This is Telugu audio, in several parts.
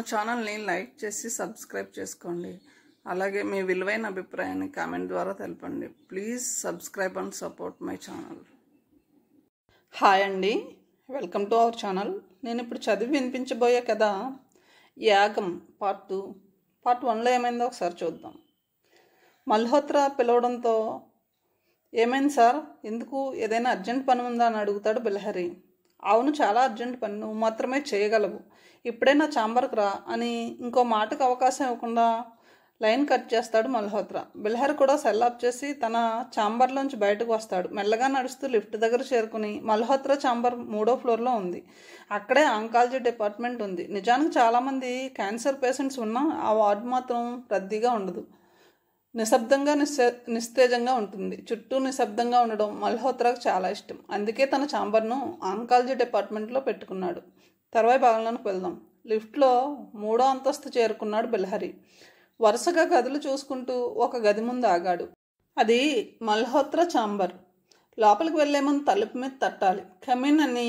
ఛానల్ని లైక్ చేసి సబ్స్క్రైబ్ చేసుకోండి. అలాగే మీ విలువైన అభిప్రాయాన్ని కామెంట్ ద్వారా తెలపండి. Please subscribe and support my channel. Hi అండి, వెల్కమ్ టు అవర్ ఛానల్. నేను ఇప్పుడు చదివి వినిపించబోయే కథ యాగం పార్ట్ 2. పార్ట్ 1లో ఏమైందో ఒకసారి చూద్దాం. మల్హోత్రా పిలవడంతో ఏమైంది సార్, ఎందుకు, ఏదైనా అర్జెంట్ పని ఉందా అని అడుగుతాడు బిలహరి. అవును, చాలా అర్జెంట్ పని, నువ్వు మాత్రమే చేయగలవు, ఇప్పుడే నా ఛాంబర్కి రా అని ఇంకో మాటకు అవకాశం ఇవ్వకుండా లైన్ కట్ చేస్తాడు మల్హోత్రా. బిలహరి కూడా సెల్ ఆఫ్ చేసి తన ఛాంబర్లోంచి బయటకు వస్తాడు. మెల్లగా నడుస్తూ లిఫ్ట్ దగ్గర చేరుకుని మల్హోత్రా ఛాంబర్ 3వ ఫ్లోర్లో ఉంది. అక్కడే ఆంకాలజీ డిపార్ట్మెంట్ ఉంది. నిజానికి చాలామంది క్యాన్సర్ పేషెంట్స్ ఉన్నా ఆ వార్డు మాత్రం రద్దీగా ఉండదు. నిశ్శబ్దంగా నిస్తేజంగా ఉంటుంది. చుట్టూ నిశ్శబ్దంగా ఉండడం మల్హోత్రాకు చాలా ఇష్టం. అందుకే తన ఛాంబర్ను ఆంకాలజీ డిపార్ట్మెంట్లో పెట్టుకున్నాడు. తర్వాయి భాగంలోకి వెళ్దాం. లిఫ్ట్లో 3వ అంతస్తు చేరుకున్నాడు బిలహరి. వరుసగా గదులు చూసుకుంటూ ఒక గది ముందు ఆగాడు. అది మల్హోత్రా ఛాంబర్. లోపలికి వెళ్లే ముందు తలుపు మీద తట్టాలి. కమిన్ అని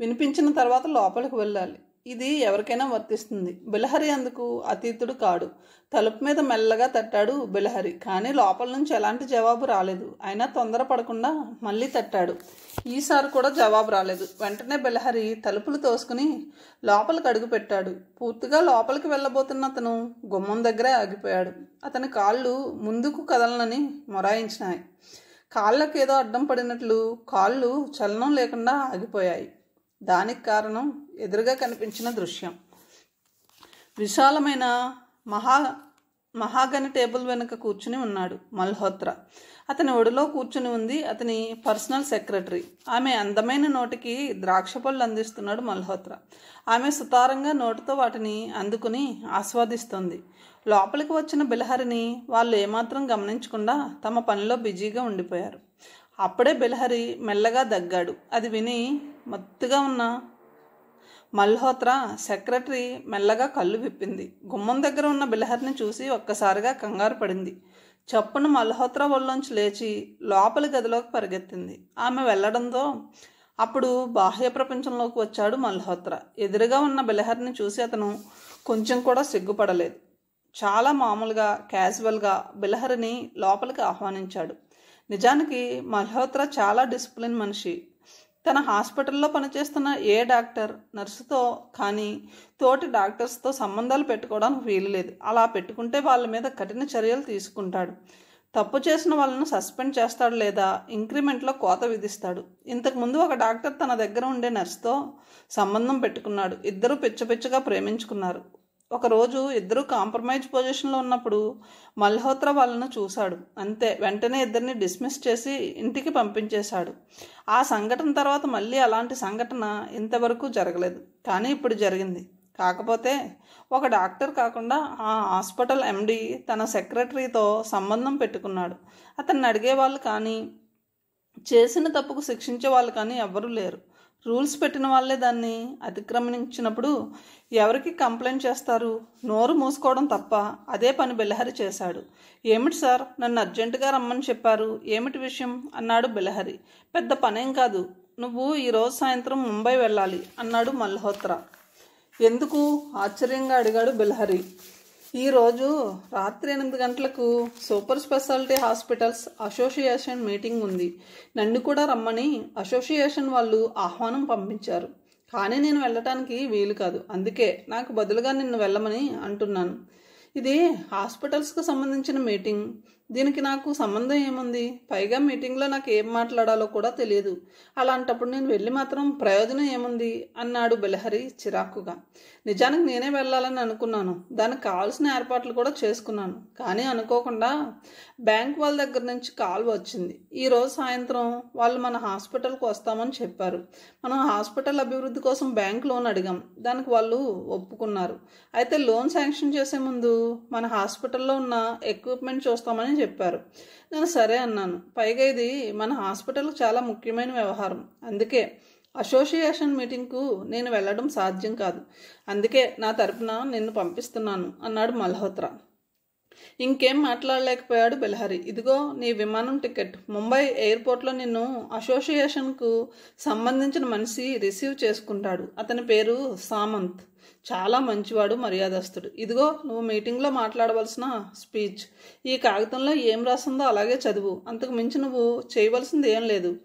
వినిపించిన తర్వాత లోపలికి వెళ్ళాలి. ఇది ఎవరికైనా వర్తిస్తుంది. బిలహరి అందుకు అతీతుడు కాడు. తలుపు మీద మెల్లగా తట్టాడు బిలహరి. కానీ లోపల నుంచి ఎలాంటి జవాబు రాలేదు. అయినా తొందరపడకుండా మళ్ళీ తట్టాడు. ఈసారి కూడా జవాబు రాలేదు. వెంటనే బిలహరి తలుపులు తోసుకుని లోపలికి అడుగు పెట్టాడు. పూర్తిగా లోపలికి వెళ్ళబోతున్న అతను గుమ్మం దగ్గరే ఆగిపోయాడు. అతని కాళ్ళు ముందుకు కదలనని మొరాయించినాయి. కాళ్ళకు ఏదో అడ్డం పడినట్లు కాళ్ళు చలనం లేకుండా ఆగిపోయాయి. దానికి కారణం ఎదురుగా కనిపించిన దృశ్యం. విశాలమైన మహాగని టేబుల్ వెనుక కూర్చుని ఉన్నాడు మల్హోత్రా. అతని ఒడిలో కూర్చుని ఉంది అతని పర్సనల్ సెక్రటరీ. ఆమె అందమైన నోటికి ద్రాక్ష పళ్ళు అందిస్తున్నాడు మల్హోత్రా. ఆమె సుతారంగా నోటితో వాటిని అందుకుని ఆస్వాదిస్తోంది. లోపలికి వచ్చిన బిలహరిని వాళ్ళు ఏమాత్రం గమనించకుండా తమ పనిలో బిజీగా ఉండిపోయారు. అప్పుడే బిలహరి మెల్లగా దగ్గాడు. అది విని మత్తుగా ఉన్న మల్హోత్రా సెక్రటరీ మెల్లగా కళ్ళు విప్పింది. గుమ్మం దగ్గర ఉన్న బిలహరిని చూసి ఒక్కసారిగా కంగారు పడింది. చప్పున మల్హోత్రా ఒళ్ళోంచి లేచి లోపలి గదిలోకి పరిగెత్తింది. ఆమె వెళ్లడంతో అప్పుడు బాహ్య ప్రపంచంలోకి వచ్చాడు మల్హోత్రా. ఎదురుగా ఉన్న బిలహరిని చూసి అతను కొంచెం కూడా సిగ్గుపడలేదు. చాలా మామూలుగా క్యాజువల్గా బిలహరిని లోపలికి ఆహ్వానించాడు. నిజానికి మల్హోత్రా చాలా డిసిప్లిన్ మనిషి. తన హాస్పిటల్లో పనిచేస్తున్న ఏ డాక్టర్, నర్సుతో కానీ తోటి డాక్టర్స్తో సంబంధాలు పెట్టుకోవడానికి వీలు లేదు. అలా పెట్టుకుంటే వాళ్ళ మీద కఠిన చర్యలు తీసుకుంటాడు. తప్పు చేసిన వాళ్ళను సస్పెండ్ చేస్తాడు లేదా ఇంక్రిమెంట్లో కోత విధిస్తాడు. ఇంతకుముందు ఒక డాక్టర్ తన దగ్గర ఉండే నర్సుతో సంబంధం పెట్టుకున్నాడు. ఇద్దరూ పిచ్చపిచ్చగా ప్రేమించుకున్నారు. ఒకరోజు ఇద్దరూ కాంప్రమైజ్ పొజిషన్లో ఉన్నప్పుడు మల్హోత్రా వాళ్ళను చూశాడు. అంతే, వెంటనే ఇద్దరిని డిస్మిస్ చేసి ఇంటికి పంపించేశాడు. ఆ సంఘటన తర్వాత మళ్ళీ అలాంటి సంఘటన ఇంతవరకు జరగలేదు. కానీ ఇప్పుడు జరిగింది. కాకపోతే ఒక డాక్టర్ కాకుండా ఆ హాస్పిటల్ ఎండి తన సెక్రటరీతో సంబంధం పెట్టుకున్నాడు. అతన్ని అడిగేవాళ్ళు కానీ చేసిన తప్పుకు శిక్షించే వాళ్ళు కానీ ఎవ్వరూ లేరు. రూల్స్ పెట్టిన వాళ్ళే దాన్ని అతిక్రమించినప్పుడు ఎవరికి కంప్లైంట్ చేస్తారు? నోరు మూసుకోవడం తప్ప. అదే పని బిలహరి చేశాడు. ఏమిటి సార్, నన్ను అర్జెంటుగా రమ్మని చెప్పారు, ఏమిటి విషయం అన్నాడు బిలహరి. పెద్ద పనేం కాదు, నువ్వు ఈరోజు సాయంత్రం ముంబై వెళ్ళాలి అన్నాడు మల్హోత్రా. ఎందుకు, ఆశ్చర్యంగా అడిగాడు బిలహరి. ఈరోజు రాత్రి 8 గంటలకు super speciality hospitals association meeting ఉంది. నన్ను కూడా రమ్మని అసోసియేషన్ వాళ్ళు ఆహ్వానం పంపించారు. కానీ నేను వెళ్ళటానికి వీలు కాదు. అందుకే నాకు బదులుగా నిన్ను వెళ్ళమని అంటున్నాను. ఇది హాస్పిటల్స్కు సంబంధించిన మీటింగ్. దీనికి నాకు సంబంధం ఏముంది? పైగా మీటింగ్లో నాకు ఏం మాట్లాడాలో కూడా తెలియదు. అలాంటప్పుడు నేను వెళ్ళి మాత్రం ప్రయోజనం ఏముంది అన్నాడు బిలహరి చిరాకుగా. నిజానికి నేనే వెళ్ళాలని అనుకున్నాను. దానికి కావాల్సిన ఏర్పాట్లు కూడా చేసుకున్నాను. కానీ అనుకోకుండా బ్యాంక్ వాళ్ళ దగ్గర నుంచి కాల్ వచ్చింది. ఈరోజు సాయంత్రం వాళ్ళు మన హాస్పిటల్కి వస్తామని చెప్పారు. మనం హాస్పిటల్ అభివృద్ధి కోసం బ్యాంక్ లోన్ అడిగాం. దానికి వాళ్ళు ఒప్పుకున్నారు. అయితే లోన్ శాంక్షన్ చేసే ముందు మన హాస్పిటల్లో ఉన్న ఎక్విప్మెంట్ చూస్తామని చెప్పారు. నేను సరే అన్నాను. పైగా ఇది మన హాస్పిటల్కి చాలా ముఖ్యమైన వ్యవహారం. అందుకే అసోసియేషన్ మీటింగ్కు నేను వెళ్ళడం సాధ్యం కాదు. అందుకే నా తరపున నిన్ను పంపిస్తున్నాను అన్నాడు మల్హోత్రా. ఇంకేం మాట్లాడలేకపోయాడు బిలహరి. ఇదిగో నీ విమానం టికెట్. ముంబై ఎయిర్పోర్ట్లో నిన్ను అసోసియేషన్కు సంబంధించిన మనిషి రిసీవ్ చేసుకుంటాడు. అతని పేరు సామంత్. చాలా మంచివాడు, మర్యాదస్తుడు. ఇదిగో నువ్వు మీటింగ్లో మాట్లాడవలసిన స్పీచ్. ఈ కాగితంలో ఏం రాసిందో అలాగే చదువు. అంతకు మించి నువ్వు చేయవలసింది ఏం లేదు.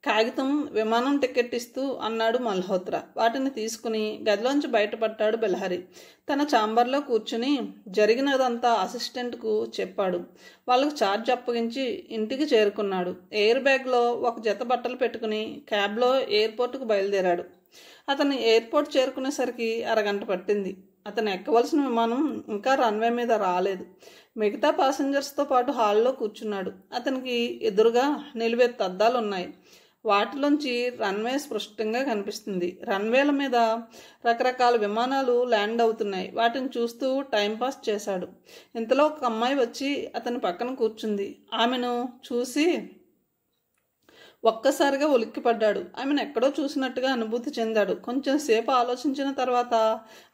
కాగితం, విమానం టికెట్ ఇస్తూ అన్నాడు మల్హోత్రా. వాటిని తీసుకుని గదిలోంచి బయటపడ్డాడు బెల్హరి. తన ఛాంబర్లో కూర్చుని జరిగినదంతా అసిస్టెంట్కు చెప్పాడు. వాళ్ళకు ఛార్జ్ అప్పగించి ఇంటికి చేరుకున్నాడు. ఎయిర్ బ్యాగ్లో ఒక జత బట్టలు పెట్టుకుని క్యాబ్లో ఎయిర్పోర్ట్కు బయలుదేరాడు. అతను ఎయిర్పోర్ట్ చేరుకునేసరికి అరగంట పట్టింది. అతను ఎక్కవలసిన విమానం ఇంకా రన్వే మీద రాలేదు. మిగతా ప్యాసింజర్స్తో పాటు హాల్లో కూర్చున్నాడు. అతనికి ఎదురుగా నిలువెత్తు అద్దాలు ఉన్నాయి. వాటిలోంచి రన్వే స్పష్టంగా కనిపిస్తుంది. రన్వేల మీద రకరకాల విమానాలు ల్యాండ్ అవుతున్నాయి. వాటిని చూస్తూ టైంపాస్ చేశాడు. ఇంతలో ఒక అమ్మాయి వచ్చి అతని పక్కన కూర్చుంది. ఆమెను చూసి ఒక్కసారిగా ఉలిక్కిపడ్డాడు. ఆమెను ఎక్కడో చూసినట్టుగా అనుభూతి చెందాడు. కొంచెం సేపు ఆలోచించిన తర్వాత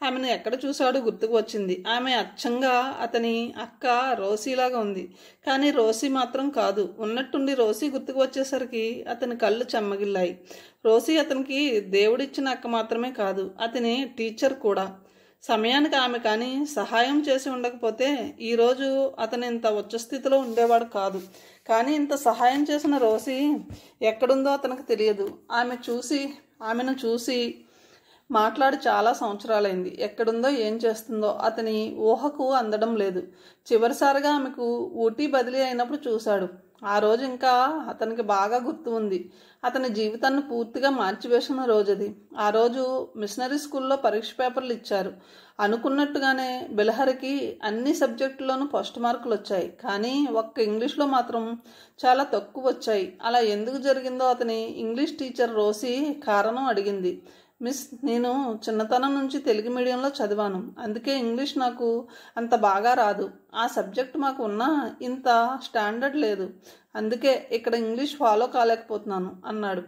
ఆమెను ఎక్కడ చూశాడో గుర్తుకు వచ్చింది. ఆమె అచ్చంగా అతని అక్క రోసీలాగా ఉంది. కానీ రోసీ మాత్రం కాదు. ఉన్నట్టుండి రోసీ గుర్తుకు వచ్చేసరికి అతని కళ్ళు చెమ్మగిల్లాయి. రోసీ అతనికి దేవుడిచ్చిన అక్క మాత్రమే కాదు, అతని టీచర్ కూడా. సమయానికి ఆమె కానీ సహాయం చేసి ఉండకపోతే ఈరోజు అతను ఇంత ఉచ్చస్థితిలో ఉండేవాడు కాదు. కానీ ఇంత సహాయం చేసిన రోసీ ఎక్కడుందో అతనికి తెలియదు. ఆమెను చూసి మాట్లాడి చాలా సంవత్సరాలైంది. ఎక్కడుందో ఏం చేస్తుందో అతని ఊహకు అందడం లేదు. చివరిసారిగా ఆమెకు ఊటీ బదిలీ అయినప్పుడు చూశాడు. ఆ రోజు ఇంకా అతనికి బాగా గుర్తు ఉంది. అతని జీవితాన్ని పూర్తిగా మార్చివేసిన రోజు అది. ఆ రోజు మిషనరీ స్కూల్లో పరీక్ష పేపర్లు ఇచ్చారు. అనుకున్నట్టుగానే బెల్హరికి అన్ని సబ్జెక్టుల్లోనూ ఫస్ట్ మార్కులు వచ్చాయి. కానీ ఒక్క ఇంగ్లీష్లో మాత్రం చాలా తక్కువ వచ్చాయి. అలా ఎందుకు జరిగిందో అతని ఇంగ్లీష్ టీచర్ రోసీ కారణం అడిగింది. మిస్, నేను చిన్నతనం నుంచి తెలుగు మీడియంలో చదివాను. అందుకే ఇంగ్లీష్ నాకు అంత బాగా రాదు. ఆ సబ్జెక్ట్ మాకు ఉన్నా ఇంత స్టాండర్డ్ లేదు. అందుకే ఇక్కడ ఇంగ్లీష్ ఫాలో కాలేకపోతున్నాను అన్నాడు.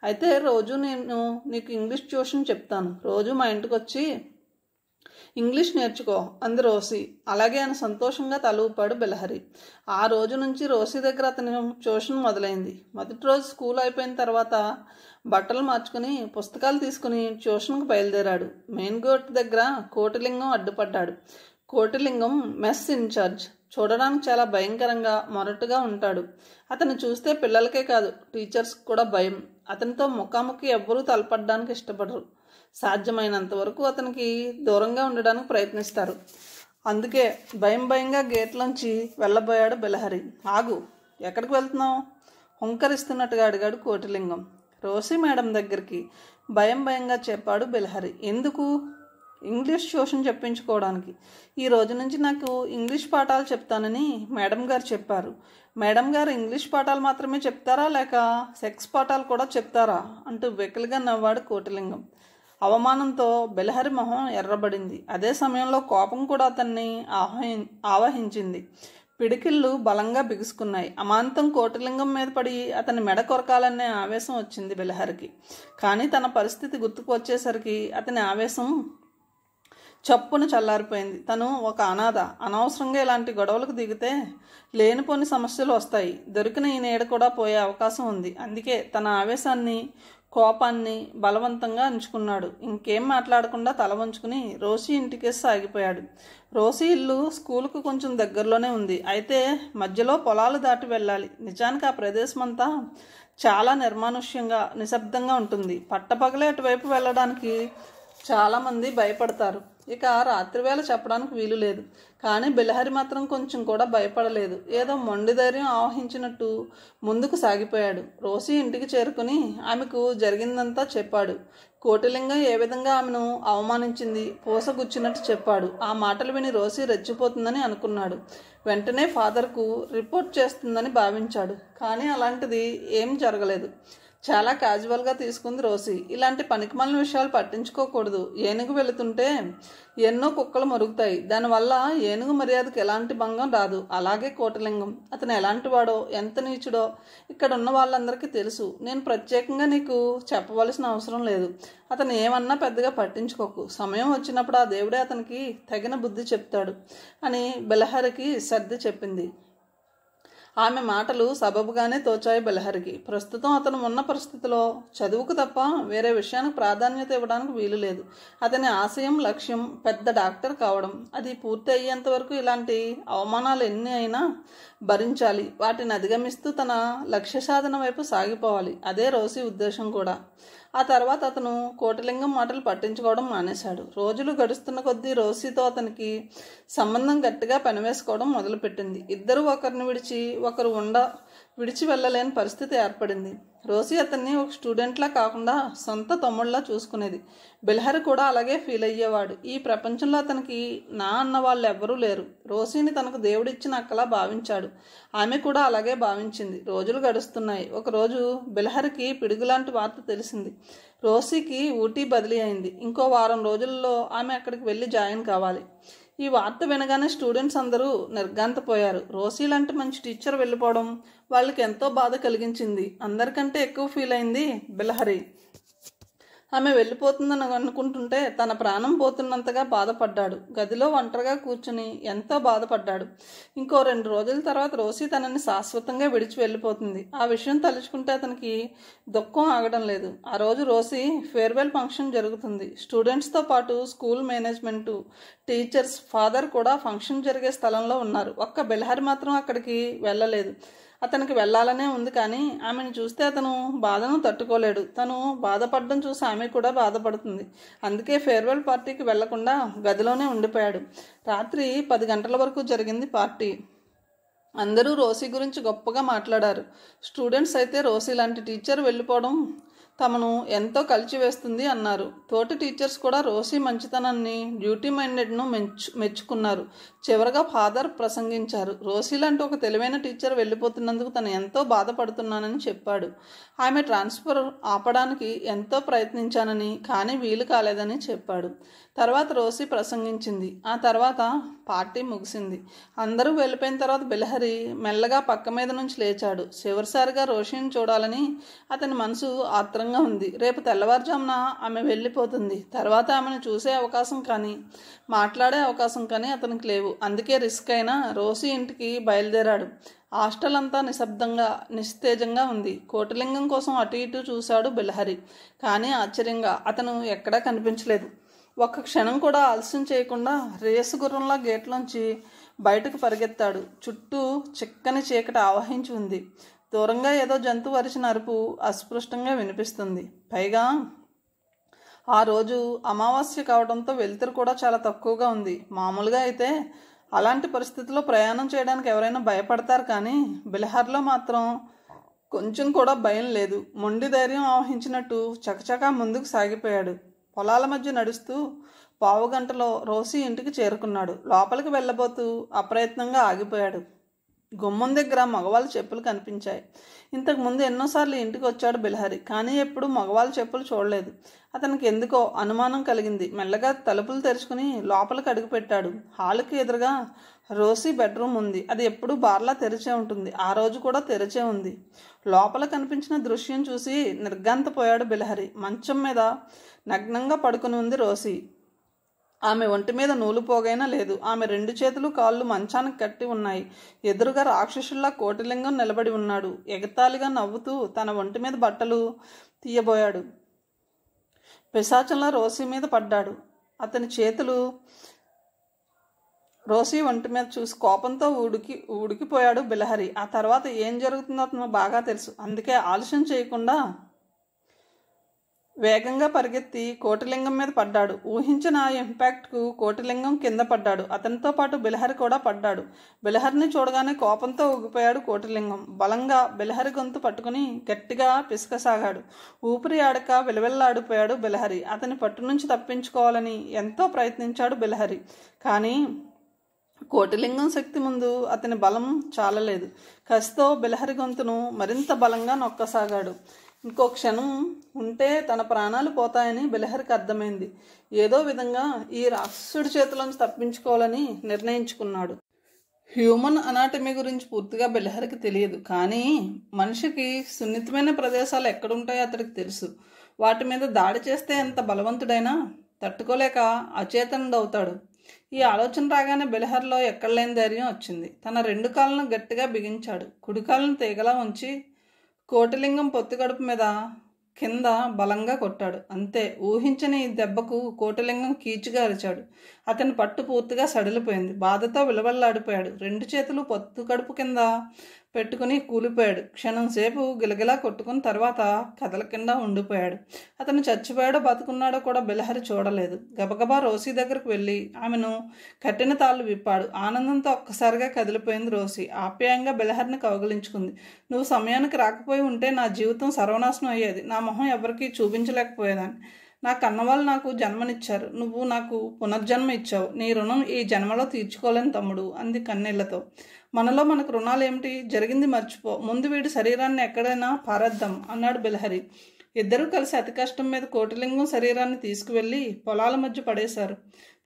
అయితే రోజు నేను నీకు ఇంగ్లీష్ ట్యూషన్ చెప్తాను. రోజు మా ఇంటికి వచ్చి ఇంగ్లీష్ నేర్చుకో అంది రోసీ. అలాగే అని సంతోషంగా తల ఊపాడు బెల్హరి. ఆ రోజు నుంచి రోసీ దగ్గర అతని ట్యూషన్ మొదలైంది. మొదటి రోజు స్కూల్ అయిపోయిన తర్వాత బట్టలు మార్చుకుని పుస్తకాలు తీసుకుని ట్యూషన్కు బయలుదేరాడు. మెయిన్ గేట్ దగ్గర కోటిలింగం అడ్డుపడ్డాడు. Kotilingam mess incharge. చూడడానికి చాలా భయంకరంగా మొరటుగా ఉంటాడు. అతను చూస్తే పిల్లలకే కాదు టీచర్స్కి కూడా భయం. అతనితో ముఖాముఖి ఎవ్వరూ తలపడడానికి ఇష్టపడరు. సాధ్యమైనంత వరకు అతనికి దూరంగా ఉండడానికి ప్రయత్నిస్తారు. అందుకే భయంగా గేట్లోంచి వెళ్ళబోయాడు బెల్హరి. ఆగు, ఎక్కడికి వెళ్తున్నావు? హుంకరిస్తున్నట్టుగా అడిగాడు కోటిలింగం. రోసీ మేడం దగ్గరికి భయంగా చెప్పాడు బెల్హరి. ఎందుకు? ఇంగ్లీష్ ట్యూషన్ చెప్పించుకోవడానికి. ఈ రోజు నుంచి నాకు ఇంగ్లీష్ పాఠాలు చెప్తానని మేడం గారు చెప్పారు. మేడం గారు ఇంగ్లీష్ పాఠాలు మాత్రమే చెప్తారా లేక సెక్స్ పాఠాలు కూడా చెప్తారా అంటూ వెకిలిగా నవ్వాడు కోటిలింగం. అవమానంతో బెల్హరి మొహం ఎర్రబడింది. అదే సమయంలో కోపం కూడా అతన్ని ఆవహించింది. పిడికిళ్ళు బలంగా బిగుసుకున్నాయి. అమాంతం కోటిలింగం మీద పడి అతని మెడ కొరకాలనే ఆవేశం వచ్చింది బెల్హరికి. కానీ తన పరిస్థితి గుర్తుకు వచ్చేసరికి అతని ఆవేశం చప్పున చల్లారిపోయింది. తను ఒక అనాథ. అనవసరంగా ఇలాంటి గొడవలకు దిగితే లేనిపోని సమస్యలు వస్తాయి. దొరికిన ఈ నీడ కూడా పోయే అవకాశం ఉంది. అందుకే తన ఆవేశాన్ని, కోపాన్ని బలవంతంగా ఉంచుకున్నాడు. ఇంకేం మాట్లాడకుండా తల వంచుకుని రోసీ ఇంటికేసి సాగిపోయాడు. రోసీ ఇల్లు స్కూలుకు కొంచెం దగ్గరలోనే ఉంది. అయితే మధ్యలో పొలాలు దాటి వెళ్ళాలి. నిజానికి ఆ ప్రదేశం అంతా చాలా నిర్మానుష్యంగా, నిశ్శబ్దంగా ఉంటుంది. పట్టపగలే అటువైపు వెళ్ళడానికి చాలామంది భయపడతారు. ఇక రాత్రివేళ చెప్పడానికి వీలు లేదు. కానీ బెల్హరి మాత్రం కొంచెం కూడా భయపడలేదు. ఏదో మొండి ధైర్యం ఆవహించినట్టు ముందుకు సాగిపోయాడు. రోసీ ఇంటికి చేరుకుని ఆమెకు జరిగిందంతా చెప్పాడు. కోటిలింగం ఏ విధంగా ఆమెను అవమానించింది పూసగుచ్చినట్టు చెప్పాడు. ఆ మాటలు విని రోసీ రెచ్చిపోతుందని అనుకున్నాడు. వెంటనే ఫాదర్కు రిపోర్ట్ చేస్తుందని భావించాడు. కానీ అలాంటిది ఏం జరగలేదు. చాలా క్యాజువల్గా తీసుకుంది రోసీ. ఇలాంటి పనికిమాలిన విషయాలు పట్టించుకోకూడదు. ఏనుగు వెళుతుంటే ఎన్నో కుక్కలు మరుగుతాయి. దానివల్ల ఏనుగు మర్యాదకు ఎలాంటి భంగం రాదు. అలాగే కోటిలింగం. అతను ఎలాంటి వాడో, ఎంత నీచుడో ఇక్కడ ఉన్న వాళ్ళందరికీ తెలుసు. నేను ప్రత్యేకంగా నీకు చెప్పవలసిన అవసరం లేదు. అతను ఏమన్నా పెద్దగా పట్టించుకోకు. సమయం వచ్చినప్పుడు ఆ దేవుడే అతనికి తగిన బుద్ధి చెప్తాడు అని బెల్హరికి సర్ది చెప్పింది. ఆమె మాటలు సబబుగానే తోచాయి బెలహరికి. ప్రస్తుతం అతను ఉన్న పరిస్థితిలో చదువుకు తప్ప వేరే విషయానికి ప్రాధాన్యత ఇవ్వడానికి వీలు లేదు. అతని ఆశయం, లక్ష్యం పెద్ద డాక్టర్ కావడం. అది పూర్తి అయ్యేంత వరకు ఇలాంటి అవమానాలు ఎన్ని అయినా భరించాలి. వాటిని అధిగమిస్తూ తన లక్ష్య సాధన వైపు సాగిపోవాలి. అదే రోసి ఉద్దేశం కూడా. ఆ తర్వాత అతను కోటిలింగం మాటలు పట్టించుకోవడం మానేశాడు. రోజులు గడుస్తున్న కొద్దీ రోసీతో అతనికి సంబంధం గట్టిగా పెనవేసుకోవడం మొదలుపెట్టింది. ఇద్దరు ఒకరిని విడిచి వెళ్ళలేని పరిస్థితి ఏర్పడింది. రోసీ అతన్ని ఒక స్టూడెంట్లా కాకుండా సొంత తమ్ముళ్లా చూసుకునేది. బెల్హరి కూడా అలాగే ఫీల్ అయ్యేవాడు. ఈ ప్రపంచంలో అతనికి నా అన్న వాళ్ళు ఎవ్వరూ లేరు. రోసీని తనకు దేవుడిచ్చిన అక్కలా భావించాడు. ఆమె కూడా అలాగే భావించింది. రోజులు గడుస్తున్నాయి. ఒకరోజు బెల్హరికి పిడుగులాంటి వార్త తెలిసింది. రోసీకి ఊటీ బదిలీ అయింది. ఇంకో వారం రోజుల్లో ఆమె అక్కడికి వెళ్ళి జాయిన్ కావాలి. ఈ వార్త వినగానే స్టూడెంట్స్ అందరూ నిర్ఘాంతపోయారు. రోసీ లాంటి మంచి టీచర్ వెళ్ళిపోవడం వాళ్ళకి ఎంతో బాధ కలిగించింది. అందరికంటే ఎక్కువ ఫీల్ అయింది బెల్హరి. ఆమె వెళ్ళిపోతుందని అనుకుంటుంటే తన ప్రాణం పోతున్నంతగా బాధపడ్డాడు. గదిలో ఒంటరిగా కూర్చుని ఎంతో బాధపడ్డాడు. ఇంకో 2 రోజుల తర్వాత రోసీ తనని శాశ్వతంగా విడిచి వెళ్ళిపోతుంది. ఆ విషయం తలుచుకుంటే అతనికి దుఃఖం ఆగడం లేదు. ఆ రోజు రోసీ ఫేర్వెల్ ఫంక్షన్ జరుగుతుంది. స్టూడెంట్స్తో పాటు స్కూల్ మేనేజ్మెంటు, టీచర్స్, ఫాదర్ కూడా ఫంక్షన్ జరిగే స్థలంలో ఉన్నారు. ఒక్క బెల్హరి మాత్రం అక్కడికి వెళ్ళలేదు. అతనికి వెళ్ళాలనే ఉంది, కానీ ఆమెను చూస్తే అతను బాధను తట్టుకోలేడు. తను బాధపడడం చూసి ఆమె కూడా బాధపడుతుంది. అందుకే ఫేర్వెల్ పార్టీకి వెళ్లకుండా గదిలోనే ఉండిపోయాడు. రాత్రి 10 గంటల వరకు జరిగింది పార్టీ. అందరూ రోసీ గురించి గొప్పగా మాట్లాడారు. స్టూడెంట్స్ అయితే రోసీ లాంటి టీచర్ వెళ్ళిపోవడం తమను ఎంతో కలిచివేస్తుంది అన్నారు. తోటి టీచర్స్ కూడా రోసీ మంచితనాన్ని, డ్యూటీ మైండెడ్ను మెచ్చుకున్నారు. చివరగా ఫాదర్ ప్రసంగించారు. రోసీ లాంటి ఒక తెలివైన టీచర్ వెళ్ళిపోతున్నందుకు తను ఎంతో బాధపడుతున్నానని చెప్పాడు. ఆమె ట్రాన్స్ఫర్ ఆపడానికి ఎంతో ప్రయత్నించానని, కానీ వీలు కాలేదని చెప్పాడు. తర్వాత రోసీ ప్రసంగించింది. ఆ తర్వాత పార్టీ ముగిసింది. అందరూ వెళ్ళిపోయిన తర్వాత బెల్హరి మెల్లగా పక్క మీద నుంచి లేచాడు. చివరిసారిగా రోషిని చూడాలని అతని మనసు ఆత్రంగా ఉంది. రేపు తెల్లవారుజామున ఆమె వెళ్ళిపోతుంది. తర్వాత ఆమెను చూసే అవకాశం కానీ మాట్లాడే అవకాశం కానీ అతనికి లేవు. అందుకే రిస్క్ అయినా రోసీ ఇంటికి బయలుదేరాడు. హాస్టల్ అంతా నిశ్శబ్దంగా, నిస్తేజంగా ఉంది. కోటిలింగం కోసం అటు ఇటు చూశాడు బెల్హరి. కానీ ఆశ్చర్యంగా అతను ఎక్కడా కనిపించలేదు. ఒక్క క్షణం కూడా ఆలస్యం చేయకుండా రేసు గుర్రంలా గేట్లోంచి బయటకు పరిగెత్తాడు. చుట్టూ చిక్కని చీకటి ఆవహించి ఉంది. దూరంగా ఏదో జంతువు అరిచిన అరుపు అస్పృష్టంగా వినిపిస్తుంది. పైగా ఆ రోజు అమావాస్య కావడంతో వెలుతురు కూడా చాలా తక్కువగా ఉంది. మామూలుగా అయితే అలాంటి పరిస్థితుల్లో ప్రయాణం చేయడానికి ఎవరైనా భయపడతారు, కానీ బెల్హర్లో మాత్రం కొంచెం కూడా భయం లేదు. మొండి ధైర్యం ఆవహించినట్టు చకచకా ముందుకు సాగిపోయాడు. పొలాల మధ్య నడుస్తూ పావుగంటలో రోసీ ఇంటికి చేరుకున్నాడు. లోపలికి వెళ్ళబోతూ అప్రయత్నంగా ఆగిపోయాడు. గుమ్మం దగ్గర మగవాళ్ళ చెప్పులు కనిపించాయి. ఇంతకుముందు ఎన్నోసార్లు ఇంటికి వచ్చాడు బెల్హరి, కానీ ఎప్పుడు మగవాళ్ళ చెప్పులు చూడలేదు. అతనికి ఎందుకో అనుమానం కలిగింది. మెల్లగా తలుపులు తెరుచుకుని లోపలికి అడుగుపెట్టాడు. హాలుకి ఎదురుగా రోసీ బెడ్రూమ్ ఉంది. అది ఎప్పుడూ బార్లా తెరిచే ఉంటుంది. ఆ రోజు కూడా తెరిచే ఉంది. లోపల కనిపించిన దృశ్యం చూసి నిర్ఘాంతపోయాడు బెల్హరి. మంచం మీద నగ్నంగా పడుకుని ఉంది రోసీ. ఆమె ఒంటి మీద నూలు పోగైనా లేదు. ఆమె 2 చేతులు కాళ్ళు మంచానికి కట్టి ఉన్నాయి. ఎదురుగా రాక్షసుల్లా కోటిలింగం నిలబడి ఉన్నాడు. ఎగతాళిగా నవ్వుతూ తన ఒంటి మీద బట్టలు తీయబోయాడు. పిశాచంలా రోసీ మీద పడ్డాడు. అతని చేతులు రోసీ ఒంటి మీద చూసి కోపంతో ఉడికిపోయాడు బెల్హరి. ఆ తర్వాత ఏం జరుగుతుందో అతను బాగా తెలుసు. అందుకే ఆలస్యం చేయకుండా వేగంగా పరిగెత్తి కోటిలింగం మీద పడ్డాడు. ఊహించిన ఇంపాక్ట్కు కోటిలింగం కింద పడ్డాడు. అతనితో పాటు బెల్హరి కూడా పడ్డాడు. బెల్హరిని చూడగానే కోపంతో ఊగిపోయాడు కోటిలింగం. బలంగా బెల్హరి గొంతు పట్టుకుని గట్టిగా పిసకసాగాడు. ఊపిరి ఆడక విలవిల్లాడిపోయాడు బెల్హరి. అతని పట్టు నుంచి తప్పించుకోవాలని ఎంతో ప్రయత్నించాడు బెల్హరి. కానీ కోటిలింగం శక్తి ముందు అతని బలం చాలలేదు. కసితో బెల్హరి గొంతును మరింత బలంగా నొక్కసాగాడు. ఇంకో క్షణం ఉంటే తన ప్రాణాలు పోతాయని బెల్హరికి అర్థమైంది. ఏదో విధంగా ఈ రాక్షసుడి చేతులను తప్పించుకోవాలని నిర్ణయించుకున్నాడు. హ్యూమన్ అనాటమీ గురించి పూర్తిగా బెల్హరికి తెలియదు, కానీ మనిషికి సున్నితమైన ప్రదేశాలు ఎక్కడుంటాయో అతడికి తెలుసు. వాటి మీద దాడి చేస్తే ఎంత బలవంతుడైనా తట్టుకోలేక అచేతనుడవుతాడు. ఈ ఆలోచన రాగానే బెలహర్లో ఎక్కడలేని ధైర్యం వచ్చింది. తన 2 కాళ్ళను గట్టిగా బిగించాడు. కుడి కాళ్ళను తీగలా ఉంచి కోటిలింగం పొత్తికడుపు మీద కింద బలంగా కొట్టాడు. అంతే. ఊహించని ఈ దెబ్బకు కోటిలింగం కీచుగా అరిచాడు. అతని పట్టు పూర్తిగా సడిలిపోయింది. బాధతో విలవల్లాడిపోయాడు. 2 చేతులు పొత్తు కడుపు కింద పెట్టుకుని కూలిపోయాడు. క్షణం సేపు గిలగిలా కొట్టుకుని తర్వాత కదలకుండా ఉండిపోయాడు. అతను చచ్చిపోయాడో బతుకున్నాడో కూడా బెలహరి చూడలేదు. గబగబా రోసీ దగ్గరకు వెళ్ళి ఆమెను కట్టిన తాళ్ళు విప్పాడు. ఆనందంతో ఒక్కసారిగా కదిలిపోయింది రోసీ. ఆప్యాయంగా బెలహరిని కౌగిలించుకుంది. నువ్వు సమయానికి రాకపోయి ఉంటే నా జీవితం సర్వనాశనం అయ్యేది. నా మొహం ఎవరికీ చూపించలేకపోయేదాన్ని. నా కన్నవాళ్ళు నాకు జన్మనిచ్చారు. నువ్వు నాకు పునర్జన్మ ఇచ్చావు. నీ రుణం ఈ జన్మలో తీర్చుకోలేని తమ్ముడు అంది కన్నీళ్లతో. మనలో మనకు రుణాలు ఏమిటి? జరిగింది మర్చిపో. ముందు వీడి శరీరాన్ని ఎక్కడైనా పారేద్దాం అన్నాడు బెలహరి. ఇద్దరూ కలిసి అతి కష్టం మీద కోటిలింగం శరీరాన్ని తీసుకువెళ్ళి పొలాల మధ్య పడేశారు.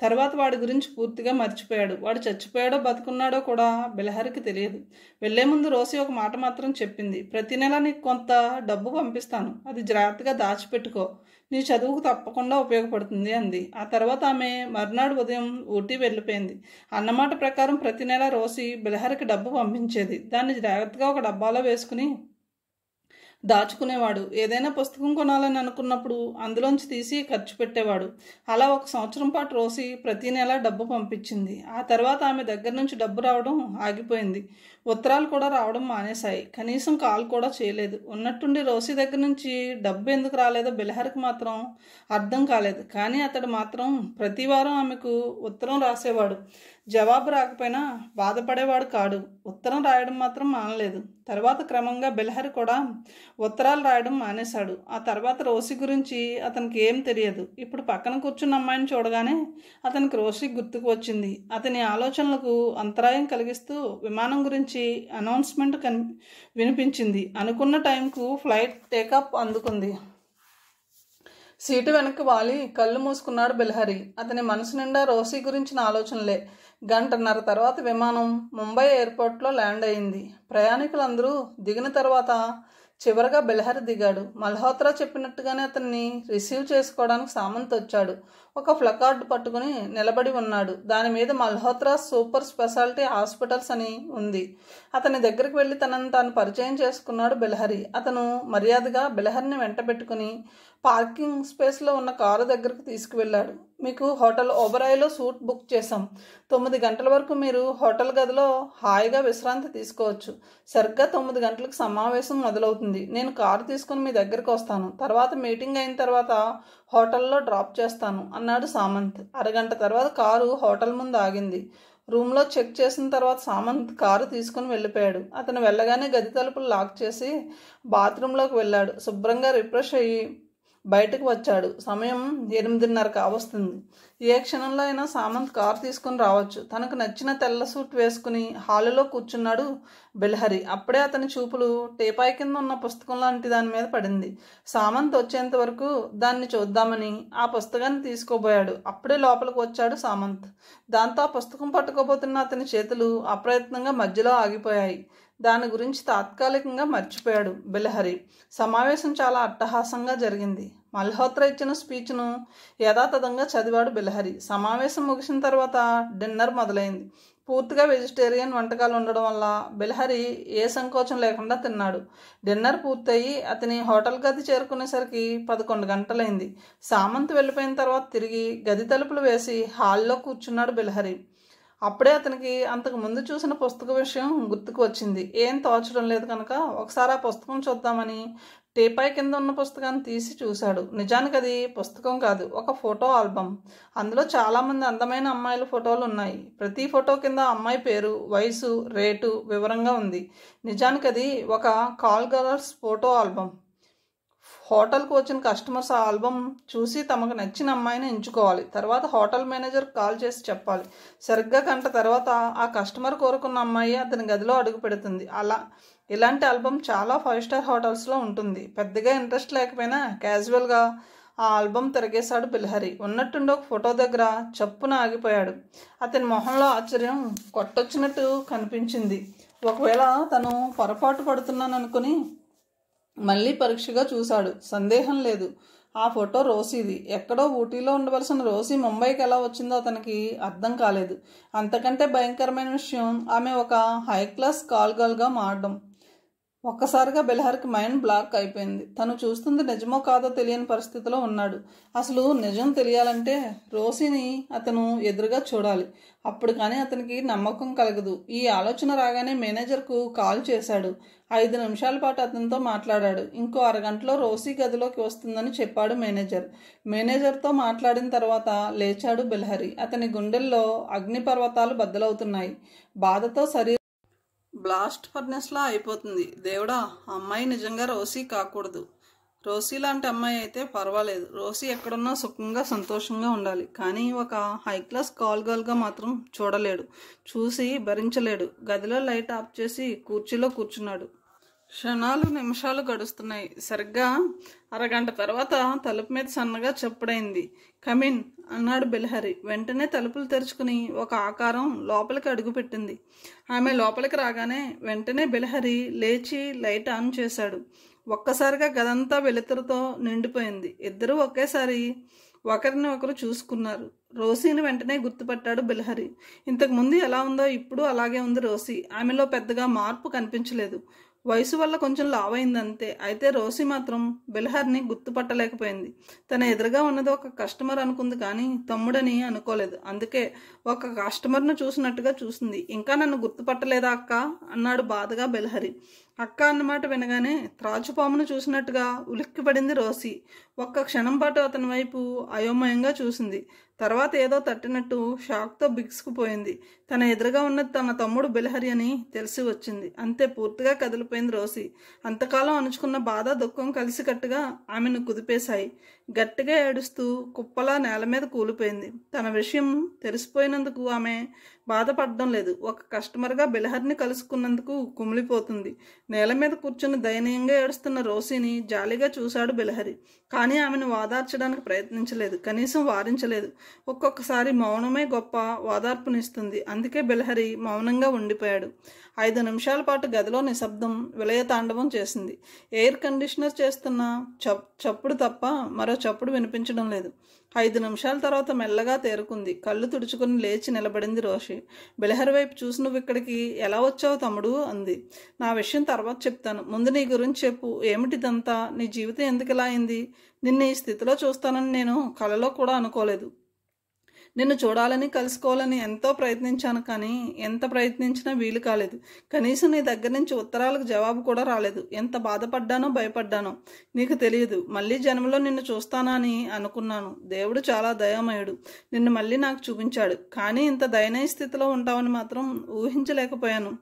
తర్వాత వాడి గురించి పూర్తిగా మర్చిపోయాడు. వాడు చచ్చిపోయాడో బతుకున్నాడో కూడా బెలహరికి తెలియదు. వెళ్లే ముందు రోసి ఒక మాట మాత్రం చెప్పింది. ప్రతి నెల నీకు కొంత డబ్బు పంపిస్తాను. అది జాగ్రత్తగా దాచిపెట్టుకో. నీ చదువుకు తప్పకుండా ఉపయోగపడుతుంది అంది. ఆ తర్వాత ఆమె మర్నాడు ఉదయం ఊటీ వెళ్ళిపోయింది. అన్నమాట ప్రకారం ప్రతి నెల రోసి బెలహరికి డబ్బు పంపించేది. దాన్ని జాగ్రత్తగా ఒక డబ్బాలో వేసుకుని దాచుకునేవాడు. ఏదైనా పుస్తకం కొనాలని అనుకున్నప్పుడు అందులోంచి తీసి ఖర్చు పెట్టేవాడు. అలా 1 సంవత్సరం పాటు రోసి ప్రతి నెల డబ్బు పంపించింది. ఆ తర్వాత ఆమె దగ్గర నుంచి డబ్బు రావడం ఆగిపోయింది. ఉత్తరాలు కూడా రావడం మానేశాయి. కనీసం కాల్ కూడా చేయలేదు. ఉన్నట్టుండి రోసి దగ్గర నుంచి డబ్బు ఎందుకు రాలేదో బెలహరికి మాత్రం అర్థం కాలేదు. కానీ అతడు మాత్రం ప్రతి వారం ఆమెకు ఉత్తరం రాసేవాడు. జవాబు రాకపోయినా బాధపడేవాడు కాడు. ఉత్తరం రాయడం మాత్రం మానలేదు. తర్వాత క్రమంగా బెలహరి కూడా ఉత్తరాలు రాయడం మానేశాడు. ఆ తర్వాత రోసి గురించి అతనికి ఏం తెలియదు. ఇప్పుడు పక్కన కూర్చున్న అమ్మాయిని చూడగానే అతనికి రోసి గుర్తుకు వచ్చింది. అతని ఆలోచనలకు అంతరాయం కలిగిస్తూ విమానం గురించి అనౌన్స్మెంట్ వినిపించింది. అనుకున్న టైంకు ఫ్లైట్ టేకాఫ్ అందుకుంది. సీటు వెనక్కి వాలి కళ్ళు మూసుకున్నాడు బెలహరి. అతని మనసు నిండా రోసి గురించిన ఆలోచనలే. 1.5 గంటల తర్వాత విమానం ముంబై ఎయిర్పోర్ట్లో ల్యాండ్ అయింది. ప్రయాణికులందరూ దిగిన తర్వాత చివరగా బెలహరి దిగాడు. మల్హోత్రా చెప్పినట్టుగానే అతన్ని రిసీవ్ చేసుకోవడానికి సామంత్ వచ్చాడు. ఒక ప్లకార్డు పట్టుకుని నిలబడి ఉన్నాడు. దాని మీద మల్హోత్రా సూపర్ స్పెషాలిటీ హాస్పిటల్స్ అని ఉంది. అతని దగ్గరికి వెళ్ళి తనను తాను పరిచయం చేసుకున్నాడు బెలహరి. అతను మర్యాదగా బెలహరిని వెంట పెట్టుకుని పార్కింగ్ స్పేస్లో ఉన్న కారు దగ్గరకు తీసుకువెళ్ళాడు. మీకు హోటల్ ఓబరాయ్లో సూట్ బుక్ చేశాం. 9 గంటల వరకు మీరు హోటల్ గదిలో హాయిగా విశ్రాంతి తీసుకోవచ్చు. సరిగ్గా 9 గంటలకు సమావేశం మొదలవుతుంది. నేను కారు తీసుకుని మీ దగ్గరికి వస్తాను. తర్వాత మీటింగ్ అయిన తర్వాత హోటల్లో డ్రాప్ చేస్తాను అన్నాడు సామంత్. 1 గంట తర్వాత కారు హోటల్ ముందు ఆగింది. రూమ్లో చెక్ చేసిన తర్వాత సామంత్ కారు తీసుకుని వెళ్ళిపోయాడు. అతను వెళ్ళగానే గది తలుపులు లాక్ చేసి బాత్రూంలోకి వెళ్ళాడు. శుభ్రంగా రిఫ్రెష్ అయ్యి బయటకు వచ్చాడు. సమయం 8:30 కావస్తుంది. ఏ క్షణంలో అయినా సామంత్ కారు తీసుకుని రావచ్చు. తనకు నచ్చిన తెల్ల సూట్ వేసుకుని హాలులో కూర్చున్నాడు బెలహరి. అప్పుడే అతని చూపులు టీపాయ్ కింద ఉన్న పుస్తకం లాంటి దాని మీద పడింది. సామంత్ వచ్చేంత వరకు దాన్ని చూద్దామని ఆ పుస్తకాన్ని తీసుకోబోయాడు. అప్పుడే లోపలికి వచ్చాడు సామంత్. దాంతో ఆ పుస్తకం పట్టుకోబోతున్న అతని చేతులు అప్రయత్నంగా మధ్యలో ఆగిపోయాయి. దాని గురించి తాత్కాలికంగా మర్చిపోయాడు బెలహరి. సమావేశం చాలా అట్టహాసంగా జరిగింది. మల్హోత్రా ఇచ్చిన స్పీచ్ను యథాతథంగా చదివాడు బెలహరి. సమావేశం ముగిసిన తర్వాత డిన్నర్ మొదలైంది. పూర్తిగా వెజిటేరియన్ వంటకాలు ఉండడం వల్ల బెలహరి ఏ సంకోచం లేకుండా తిన్నాడు. డిన్నర్ పూర్తయి అతని హోటల్ గది చేరుకునేసరికి 11 గంటలైంది. సామంత్ వెళ్ళిపోయిన తర్వాత తిరిగి గది తలుపులు వేసి హాల్లో కూర్చున్నాడు బెలహరి. అప్పుడే అతనికి అంతకు ముందు చూసిన పుస్తక విషయం గుర్తుకు వచ్చింది. ఏం తోచడం లేదు కనుక ఒకసారి ఆ పుస్తకం చూద్దామని టీపాయ్ కింద ఉన్న పుస్తకాన్ని తీసి చూశాడు. నిజానికి అది పుస్తకం కాదు, ఒక ఫోటో ఆల్బమ్. అందులో చాలామంది అందమైన అమ్మాయిల ఫోటోలు ఉన్నాయి. ప్రతి ఫోటో కింద అమ్మాయి పేరు, వయసు, రేటు వివరంగా ఉంది. నిజానికి అది ఒక కాల్ గర్ల్స్ ఫోటో ఆల్బమ్. హోటల్కు వచ్చిన కస్టమర్స్ ఆ ఆల్బమ్ చూసి తమకు నచ్చిన అమ్మాయిని ఎంచుకోవాలి. తర్వాత హోటల్ మేనేజర్కి కాల్ చేసి చెప్పాలి. సరిగ్గా 1 గంట తర్వాత ఆ కస్టమర్ కోరుకున్న అమ్మాయి అతని గదిలో అడుగు పెడుతుంది. ఇలాంటి ఆల్బమ్ చాలా 5 స్టార్ హోటల్స్లో ఉంటుంది. పెద్దగా ఇంట్రెస్ట్ లేకపోయినా క్యాజువల్గా ఆ ఆల్బమ్ తిరిగేశాడు బెలహరి. ఉన్నట్టుండి ఒక ఫోటో దగ్గర చప్పున ఆగిపోయాడు. అతని మొహంలో ఆశ్చర్యం కొట్టొచ్చినట్టు కనిపించింది. ఒకవేళ తను పొరపాటు పడుతున్నాను అనుకుని మళ్ళీ పరీక్షగా చూశాడు. సందేహం లేదు, ఆ ఫోటో రోసీది. ఎక్కడో ఊటీలో ఉండవలసిన రోసీ ముంబైకి ఎలా వచ్చిందో అతనికి అర్థం కాలేదు. అంతకంటే భయంకరమైన విషయం ఆమె ఒక హై క్లాస్ కాల్ గర్ల్గా మారడం. ఒక్కసారిగా బెల్హర్కి మైండ్ బ్లాక్ అయిపోయింది. తను చూస్తుంది నిజమో కాదో తెలియని పరిస్థితిలో ఉన్నాడు. అసలు నిజం తెలియాలంటే రోసీని అతను ఎదురుగా చూడాలి. అప్పుడు కానీ అతనికి నమ్మకం కలగదు. ఈ ఆలోచన రాగానే మేనేజర్కు కాల్ చేశాడు. 5 నిమిషాల పాటు అతనితో మాట్లాడాడు. ఇంకో అరగంటలో రోసీ గదిలోకి వస్తుందని చెప్పాడు మేనేజర్. మేనేజర్తో మాట్లాడిన తర్వాత లేచాడు బెల్హరి. అతని గుండెల్లో అగ్నిపర్వతాలు బద్దలవుతున్నాయి. బాధతో బ్లాస్ట్ ఫర్నెస్లా అయిపోతుంది. దేవుడా, అమ్మాయి నిజంగా రోసీ కాకూడదు. రోసీ లాంటి అమ్మాయి అయితే పర్వాలేదు. రోసీ ఎక్కడున్నా సుఖంగా సంతోషంగా ఉండాలి. కానీ ఒక హై క్లాస్ కాల్ గర్ల్గా మాత్రం చూడలేడు. చూసి భరించలేడు. గదిలో లైట్ ఆఫ్ చేసి కుర్చీలో కూర్చున్నాడు. క్షణాలు నిమిషాలు గడుస్తున్నాయి. సరిగ్గా అరగంట తర్వాత తలుపు మీద సన్నగా చప్పుడైంది. కమిన్ అన్నాడు బెల్హరి. వెంటనే తలుపులు తెరుచుకుని ఒక ఆకారం లోపలికి అడుగుపెట్టింది. ఆమె లోపలికి రాగానే వెంటనే బెల్హరి లేచి లైట్ ఆన్ చేశాడు. ఒక్కసారిగా గదంతా వెలుతురుతో నిండిపోయింది. ఇద్దరూ ఒకేసారి ఒకరిని ఒకరు చూసుకున్నారు. రోసీని వెంటనే గుర్తుపట్టాడు బెల్హరి. ఇంతకు ముందు ఎలా ఉందో ఇప్పుడు అలాగే ఉంది రోసీ. ఆమెలో పెద్దగా మార్పు కనిపించలేదు. వయసు వల్ల కొంచెం లావైంది అంతే. అయితే రోసీ మాత్రం బెల్హర్ని గుర్తుపట్టలేకపోయింది. తన ఎదురుగా ఉన్నది ఒక కస్టమర్ అనుకుంది కానీ తమ్ముడని అనుకోలేదు. అందుకే ఒక కస్టమర్ను చూసినట్టుగా చూసింది. ఇంకా నన్ను గుర్తుపట్టలేదా అక్క అన్నాడు బాధగా బెల్హరి. అక్క అన్నమాట వినగానే త్రాచుపామును చూసినట్టుగా ఉలిక్కిపడింది రోసీ. ఒక్క క్షణం పాటు అతని వైపు అయోమయంగా చూసింది. తర్వాత ఏదో తట్టినట్టు షాక్తో బిగుసుకుపోయింది. తన ఎదురుగా ఉన్నది తన తమ్ముడు బెల్హరి అని తెలిసి వచ్చింది. అంతే, పూర్తిగా కదిలిపోయింది రోసీ. అంతకాలం అణుచుకున్న బాధ దుఃఖం కలిసికట్టుగా ఆమెను కుదిపేశాయి. గట్టిగా ఏడుస్తూ కుప్పలా నేల మీద కూలిపోయింది. తన విషయం తెలిసిపోయినందుకు ఆమె బాధపడడం లేదు. ఒక కస్టమర్గా బెల్హర్ని కలుసుకున్నందుకు కుమిలిపోతుంది. నేల మీద కూర్చుని దయనీయంగా ఏడుస్తున్న రోసీని జాలిగా చూశాడు బెల్హరి. కానీ ఆమెను వాదార్చడానికి ప్రయత్నించలేదు. కనీసం వారించలేదు. ఒక్కొక్కసారి మౌనమే గొప్ప ఓదార్పునిస్తుంది. అందుకే బెల్హరి మౌనంగా ఉండిపోయాడు. 5 నిమిషాల పాటు గదిలో నిశ్శబ్దం విలయతాండవం చేసింది. ఎయిర్ కండిషనర్ చేస్తున్న చప్పుడు తప్ప మరో చప్పుడు వినిపించడం లేదు. 5 నిమిషాల తర్వాత మెల్లగా తేరుకుంది. కళ్ళు తుడుచుకుని లేచి నిలబడింది రోషి. బెల్హరి వైపు చూసి, నువ్వు ఇక్కడికి ఎలా వచ్చావు తమ్ముడు అంది. నా విషయం తర్వాత చెప్తాను. ముందు నీ గురించి చెప్పు. ఏమిటిదంతా? నీ జీవితం ఎందుకు ఇలా అయింది? నిన్ను ఈ స్థితిలో చూస్తానని నేను కలలో కూడా అనుకోలేదు. నిన్ను చూడాలని కలుసుకోవాలని ఎంతో ప్రయత్నించాను. కానీ ఎంత ప్రయత్నించినా వీలు కాలేదు. కనీసం నీ దగ్గర నుంచి ఉత్తరాలకు జవాబు కూడా రాలేదు. ఎంత బాధపడ్డానో భయపడ్డానో నీకు తెలియదు. మళ్ళీ జన్మలో నిన్ను చూస్తానా అని అనుకున్నాను. దేవుడు చాలా దయామయుడు. నిన్ను మళ్ళీ నాకు చూపించాడు. కానీ ఇంత దయనీయ స్థితిలో ఉంటావని మాత్రం ఊహించలేకపోయాను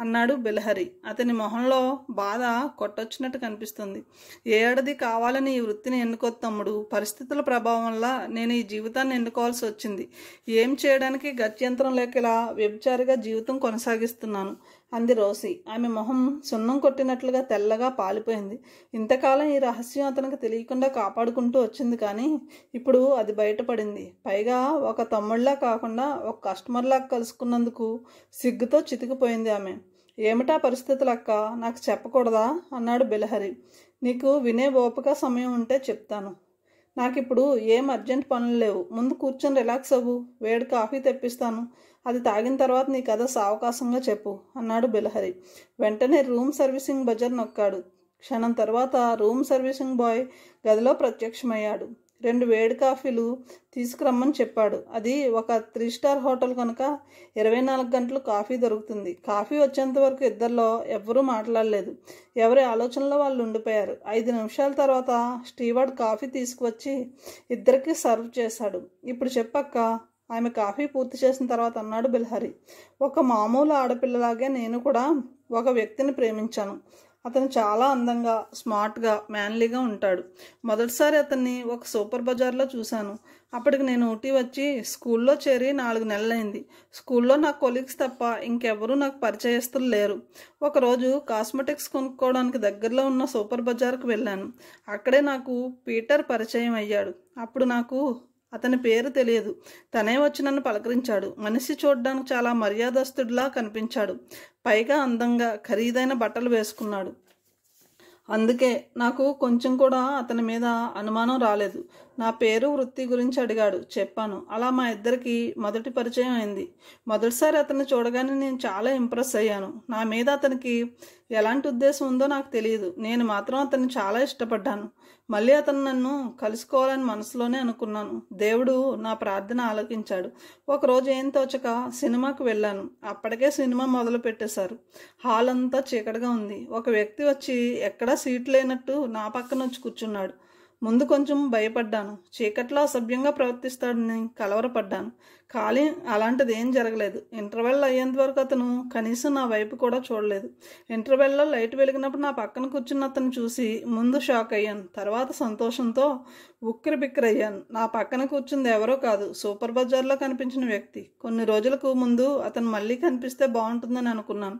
అన్నాడు బెల్హరి. అతని మొహంలో బాధ కొట్టొచ్చినట్టు కనిపిస్తుంది. ఏ ఏడాది కావాలని ఈ వృత్తిని ఎన్నుకోదు తమ్ముడు. పరిస్థితుల ప్రభావం వల్ల నేను ఈ జీవితాన్ని ఎన్నుకోవాల్సి వచ్చింది. ఏం చేయడానికి గత్యంతరం లేక ఇలా వ్యభిచారిగా జీవితం కొనసాగిస్తున్నాను అంది రోసీ. ఆమె మొహం సున్నం కొట్టినట్లుగా తెల్లగా పాలిపోయింది. ఇంతకాలం ఈ రహస్యం అతనికి తెలియకుండా కాపాడుకుంటూ వచ్చింది. కానీ ఇప్పుడు అది బయటపడింది. పైగా ఒక తమ్ముళ్లా కాకుండా ఒక కస్టమర్లా కలుసుకున్నందుకు సిగ్గుతో చితికిపోయింది ఆమె. ఏమిటా పరిస్థితులు అక్క? నాకు చెప్పకూడదా అన్నాడు బెల్హరి. నీకు వినే ఓపిక సమయం ఉంటే చెప్తాను. నాకిప్పుడు ఏం అర్జెంట్ పనులు లేవు. ముందు కూర్చొని రిలాక్స్ అవ్వు. వేడి కాఫీ తెప్పిస్తాను. అది తాగిన తర్వాత నీ కథ సావకాశంగా చెప్పు అన్నాడు బెల్హరి. వెంటనే రూమ్ సర్వీసింగ్ బజర్ నొక్కాడు. క్షణం తర్వాత రూమ్ సర్వీసింగ్ బాయ్ గదిలో ప్రత్యక్షమయ్యాడు. 2 వేడి కాఫీలు తీసుకురమ్మని చెప్పాడు. అది ఒక 3 స్టార్ హోటల్ కనుక 24 గంటలు కాఫీ దొరుకుతుంది. కాఫీ వచ్చేంత వరకు ఇద్దరిలో ఎవ్వరూ మాట్లాడలేదు. ఎవరి ఆలోచనలో వాళ్ళు ఉండిపోయారు. 5 నిమిషాల తర్వాత స్టీవార్డ్ కాఫీ తీసుకువచ్చి ఇద్దరికి సర్వ్ చేశాడు. ఇప్పుడు చెప్పక్క. ఆమె కాఫీ పూర్తి చేసిన తర్వాత అన్నాడు బెల్హరి. ఒక మామూలు ఆడపిల్లలాగే నేను కూడా ఒక వ్యక్తిని ప్రేమించాను. అతను చాలా అందంగా, స్మార్ట్గా, మ్యాన్లీగా ఉంటాడు. మొదటిసారి అతన్ని ఒక సూపర్ బజార్లో చూశాను. అప్పటికి నేను ఊటీ వచ్చి స్కూల్లో చేరి 4 నెలలైంది. స్కూల్లో నా కొలీగ్స్ తప్ప ఇంకెవరూ నాకు పరిచయస్తులు లేరు. ఒకరోజు కాస్మెటిక్స్ కొనుక్కోవడానికి దగ్గరలో ఉన్న సూపర్ బజార్కు వెళ్ళాను. అక్కడే నాకు పీటర్ పరిచయం అయ్యాడు. అప్పుడు నాకు అతని పేరు తెలియదు. తనే వచ్చి నన్ను పలకరించాడు. మనిషి చూడడానికి చాలా మర్యాదస్తుడిలా కనిపించాడు. పైగా అందంగా ఖరీదైన బట్టలు వేసుకున్నాడు. అందుకే నాకు కొంచెం కూడా అతని మీద అనుమానం రాలేదు. నా పేరు, వృత్తి గురించి అడిగాడు. చెప్పాను. అలా మా ఇద్దరికి మొదటి పరిచయం అయింది. మొదటిసారి అతన్ని చూడగానే నేను చాలా ఇంప్రెస్ అయ్యాను. నా మీద అతనికి ఎలాంటి ఉద్దేశం ఉందో నాకు తెలియదు. నేను మాత్రం అతన్ని చాలా ఇష్టపడ్డాను. మళ్ళీ అతను నన్ను కలుసుకోవాలని మనసులోనే అనుకున్నాను. దేవుడు నా ప్రార్థన ఆలకించాడు. ఒకరోజు ఏం తోచక సినిమాకు వెళ్ళాను. అప్పటికే సినిమా మొదలు పెట్టేశారు. హాల్ అంతా చీకటిగా ఉంది. ఒక వ్యక్తి వచ్చి ఎక్కడా సీట్ లేనట్టు నా పక్కన వచ్చి కూర్చున్నాడు. ముందు కొంచెం భయపడ్డాను. చీకట్లో అసభ్యంగా ప్రవర్తిస్తాడని కలవరపడ్డాను. కానీ అలాంటిది ఏం జరగలేదు. ఇంటర్వెల్ అయ్యేంత వరకు అతను కనీసం నా వైపు కూడా చూడలేదు. ఇంటర్వెల్లో లైట్ వెలిగినప్పుడు నా పక్కన కూర్చున్న అతను చూసి ముందు షాక్ అయ్యాను. తర్వాత సంతోషంతో ఉక్కిరి బిక్కిరి అయ్యాను. నా పక్కన కూర్చుంది ఎవరో కాదు, సూపర్ బజార్లో కనిపించిన వ్యక్తి. కొన్ని రోజులకు ముందు అతను మళ్ళీ కనిపిస్తే బాగుంటుందని అనుకున్నాను.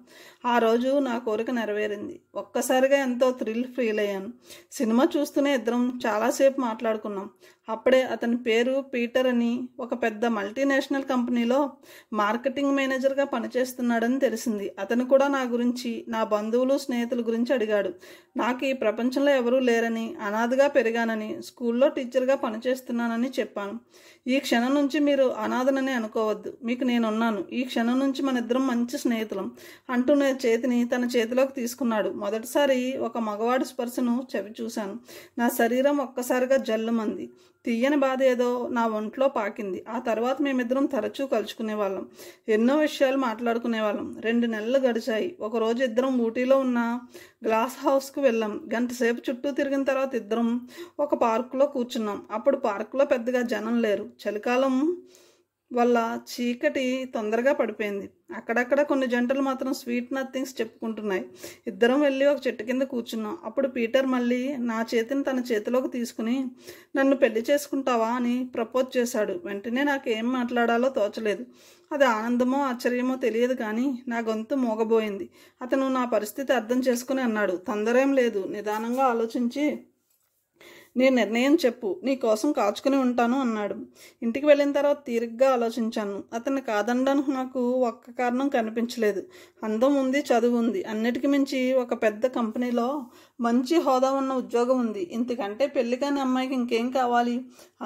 ఆ రోజు నా కోరిక నెరవేరింది. ఒక్కసారిగా ఎంతో థ్రిల్ ఫీల్ అయ్యాను. సినిమా చూస్తూనే ఇద్దరం చాలాసేపు మాట్లాడుకున్నాం. అప్పుడే అతని పేరు పీటర్ అని, ఒక పెద్ద మల్టీనేషనల్ కంపెనీలో మార్కెటింగ్ మేనేజర్గా పనిచేస్తున్నాడని తెలిసింది. అతను కూడా నా గురించి, నా బంధువులు, స్నేహితుల గురించి అడిగాడు. నాకు ఈ ప్రపంచంలో ఎవరూ లేరని, అనాథగా పెరిగానని, స్కూల్లో టీచర్గా పనిచేస్తున్నానని చెప్పాను. ఈ క్షణం నుంచి మీరు అనాథనని అనుకోవద్దు, మీకు నేనున్నాను. ఈ క్షణం నుంచి మన ఇద్దరం మంచి స్నేహితులం అంటూ నా చేతిని తన చేతిలోకి తీసుకున్నాడు. మొదటిసారి ఒక మగవాడి స్పర్శను చవి చూశాను. నా శరీరం ఒక్కసారిగా జల్లుమంది. తీయని బాధ ఏదో నా ఒంట్లో పాకింది. ఆ తర్వాత మేమిద్దరం తరచూ కలుసుకునేవాళ్ళం. ఎన్నో విషయాలు మాట్లాడుకునేవాళ్ళం. 2 నెలలు గడిచాయి. ఒకరోజు ఇద్దరం ఊటీలో ఉన్న గ్లాస్ హౌస్కు వెళ్ళాం. గంట సేపు చుట్టూ తిరిగిన తర్వాత ఇద్దరం ఒక పార్కులో కూర్చున్నాం. అప్పుడు పార్కులో పెద్దగా జనం లేరు. చలికాలం వల్ల చీకటి తొందరగా పడిపోయింది. అక్కడక్కడ కొన్ని జంటలు మాత్రం స్వీట్ నథింగ్స్ చెప్పుకుంటున్నాయి. ఇద్దరం వెళ్ళి ఒక చెట్టు కింద కూర్చున్నాం. అప్పుడు పీటర్ మళ్ళీ నా చేతిని తన చేతిలోకి తీసుకుని నన్ను పెళ్లి చేసుకుంటావా అని ప్రపోజ్ చేశాడు. వెంటనే నాకు ఏం మాట్లాడాలో తోచలేదు. అది ఆనందమో ఆశ్చర్యమో తెలియదు, కానీ నా గొంతు మోగబోయింది. అతను నా పరిస్థితి అర్థం చేసుకుని అన్నాడు, తొందరేం లేదు, నిదానంగా ఆలోచించి నీ నిర్ణయం చెప్పు, నీ కోసం కాచుకుని ఉంటాను అన్నాడు. ఇంటికి వెళ్ళిన తర్వాత తీరిగ్గా ఆలోచించాను. అతన్ని కాదనడానికి నాకు ఒక్క కారణం కనిపించలేదు. అందం ఉంది, చదువు ఉంది, అన్నిటికీ మించి ఒక పెద్ద కంపెనీలో మంచి హోదా ఉన్న ఉద్యోగం ఉంది. ఇంతకంటే పెళ్లి కాని అమ్మాయికి ఇంకేం కావాలి?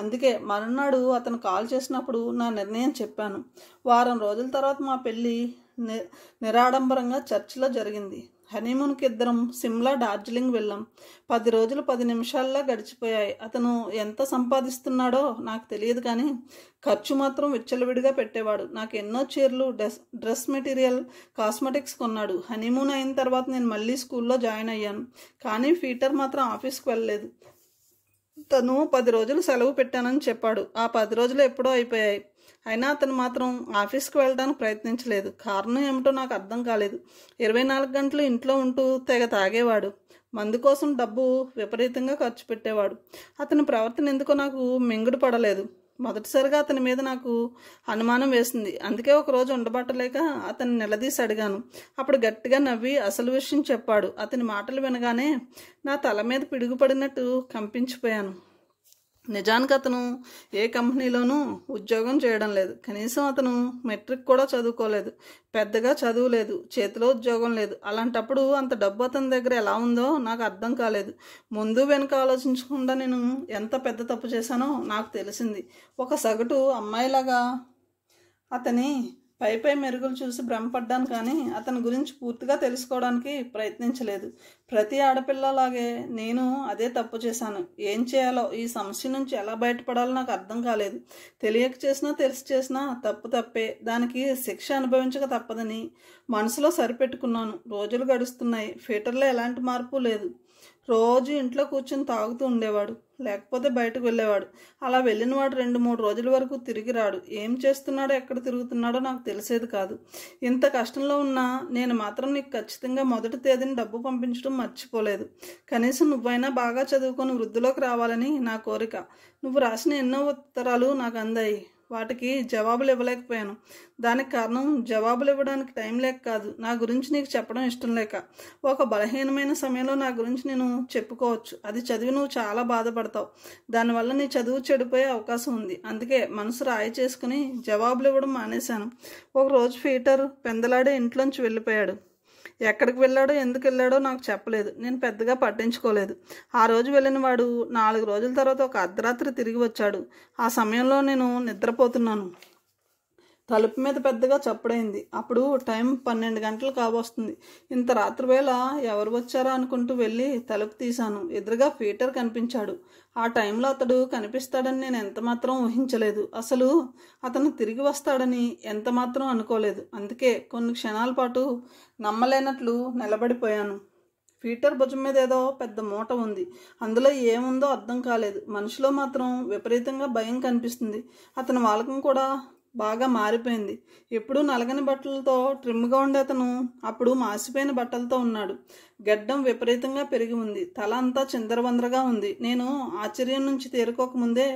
అందుకే మరునాడు అతను కాల్ చేసినప్పుడు నా నిర్ణయం చెప్పాను. వారం రోజుల తర్వాత మా పెళ్లి నిరాడంబరంగా చర్చిలో జరిగింది. హనీమూన్కి ఇద్దరం సిమ్లా, డార్జిలింగ్ వెళ్ళాం. 10 రోజులు 10 నిమిషాల్లో గడిచిపోయాయి. అతను ఎంత సంపాదిస్తున్నాడో నాకు తెలియదు, కానీ ఖర్చు మాత్రం విచ్చలవిడిగా పెట్టేవాడు. నాకు ఎన్నో చీరలు, డ్రెస్ మెటీరియల్, కాస్మెటిక్స్ కొన్నాడు. హనీమూన్ అయిన తర్వాత నేను మళ్ళీ స్కూల్లో జాయిన్ అయ్యాను. కానీ పీటర్ మాత్రం ఆఫీస్కి వెళ్ళలేదు. తను 10 రోజులు సెలవు పెట్టానని చెప్పాడు. ఆ 10 రోజులు ఎప్పుడో అయిపోయాయి. అయినా అతను మాత్రం ఆఫీస్కి వెళ్ళడానికి ప్రయత్నించలేదు. కారణం ఏమిటో నాకు అర్థం కాలేదు. 24 గంటలు ఇంట్లో ఉంటూ తెగ తాగేవాడు. మందు కోసం డబ్బు విపరీతంగా ఖర్చు పెట్టేవాడు. అతని ప్రవర్తన ఎందుకో నాకు మింగుడు పడలేదు. మొదటిసారిగా అతని మీద నాకు అనుమానం వేసింది. అందుకే ఒకరోజు ఉండబట్టలేక అతన్ని నిలదీసి అడిగాను. అప్పుడు గట్టిగా నవ్వి అసలు విషయం చెప్పాడు. అతని మాటలు వినగానే నా తల మీద పిడుగుపడినట్టు కంపించిపోయాను. నిజానికి అతను ఏ కంపెనీలోనూ ఉద్యోగం చేయడం లేదు. కనీసం అతను మెట్రిక్ కూడా చదువుకోలేదు. పెద్దగా చదువు లేదు, చేతిలో ఉద్యోగం లేదు. అలాంటప్పుడు అంత డబ్బు అతని దగ్గర ఎలా ఉందో నాకు అర్థం కాలేదు. ముందు వెనుక ఆలోచించకుండా నేను ఎంత పెద్ద తప్పు చేశానో నాకు తెలిసింది. ఒక సగటు అమ్మాయిలాగా అతని పై మెరుగులు చూసి భ్రమపడ్డాను, కానీ అతని గురించి పూర్తిగా తెలుసుకోవడానికి ప్రయత్నించలేదు. ప్రతి ఆడపిల్లలాగే నేను అదే తప్పు చేశాను. ఏం చేయాలో, ఈ సమస్య నుంచి ఎలా బయటపడాలో నాకు అర్థం కాలేదు. తెలియక చేసినా తెలిసి చేసినా తప్పు తప్పే, దానికి శిక్ష అనుభవించక తప్పదని మనసులో సరిపెట్టుకున్నాను. రోజులు గడుస్తున్నాయి. పీటర్లో ఎలాంటి మార్పు లేదు. రోజు ఇంట్లో కూర్చొని తాగుతూ ఉండేవాడు, లేకపోతే బయటకు వెళ్ళేవాడు. అలా వెళ్ళినవాడు 2-3 రోజుల వరకు తిరిగి రాడు. ఏం చేస్తున్నాడో, ఎక్కడ తిరుగుతున్నాడో నాకు తెలిసేది కాదు. ఇంత కష్టంలో ఉన్నా నేను మాత్రం నీకు ఖచ్చితంగా మొదటి తేదీని డబ్బు పంపించడం మర్చిపోలేదు. కనీసం నువ్వైనా బాగా చదువుకొని వృద్ధిలోకి రావాలని నా కోరిక. నువ్వు రాసిన ఎన్నో ఉత్తరాలు నాకు అందాయి. వాటికి జవాబులు ఇవ్వలేకపోయాను. దానికి కారణం జవాబులు ఇవ్వడానికి టైం లేక కాదు, నా గురించి నీకు చెప్పడం ఇష్టం లేక. ఒక బలహీనమైన సమయంలో నా గురించి నేను చెప్పుకోవచ్చు. అది చదివి నువ్వు చాలా బాధపడతావు. దానివల్ల నీ చదువు చెడిపోయే అవకాశం ఉంది. అందుకే మనసు రాయి చేసుకుని జవాబులు ఇవ్వడం మానేశాను. ఒకరోజు పీటర్ పెందలాడే ఇంట్లోంచి వెళ్ళిపోయాడు. ఎక్కడికి వెళ్ళాడో ఎందుకు వెళ్ళాడో నాకు చెప్పలేదు. నేను పెద్దగా పట్టించుకోలేదు. ఆ రోజు వెళ్ళిన వాడు 4 రోజుల తర్వాత ఒక అర్ధరాత్రి తిరిగి వచ్చాడు. ఆ సమయంలో నేను నిద్రపోతున్నాను. తలుపు మీద పెద్దగా చప్పుడైంది. అప్పుడు టైం 12 గంటలు కాబోస్తుంది. ఇంత రాత్రి వేళ ఎవరు వచ్చారా అనుకుంటూ వెళ్ళి తలుపు తీశాను. ఎదురుగా పీటర్ కనిపించాడు. ఆ టైంలో అతడు కనిపిస్తాడని నేను ఎంతమాత్రం ఊహించలేదు. అసలు అతను తిరిగి వస్తాడని ఎంతమాత్రం అనుకోలేదు. అందుకే కొన్ని క్షణాల పాటు నమ్మలేనట్లు నిలబడిపోయాను. పీటర్ భుజం మీద ఏదో పెద్ద మూట ఉంది. అందులో ఏముందో అర్థం కాలేదు. మనిషిలో మాత్రం విపరీతంగా భయం కనిపిస్తుంది. అతని వాలకం కూడా బాగా మారిపోయింది. ఎప్పుడూ నలగని బట్టలతో ట్రిమ్గా ఉండే అతను అప్పుడు మాసిపోయిన బట్టలతో ఉన్నాడు. గడ్డం విపరీతంగా పెరిగి ఉంది. తల అంతా చిందరవందరగా ఉంది. నేను ఆశ్చర్యం నుంచి తేరుకోకముందే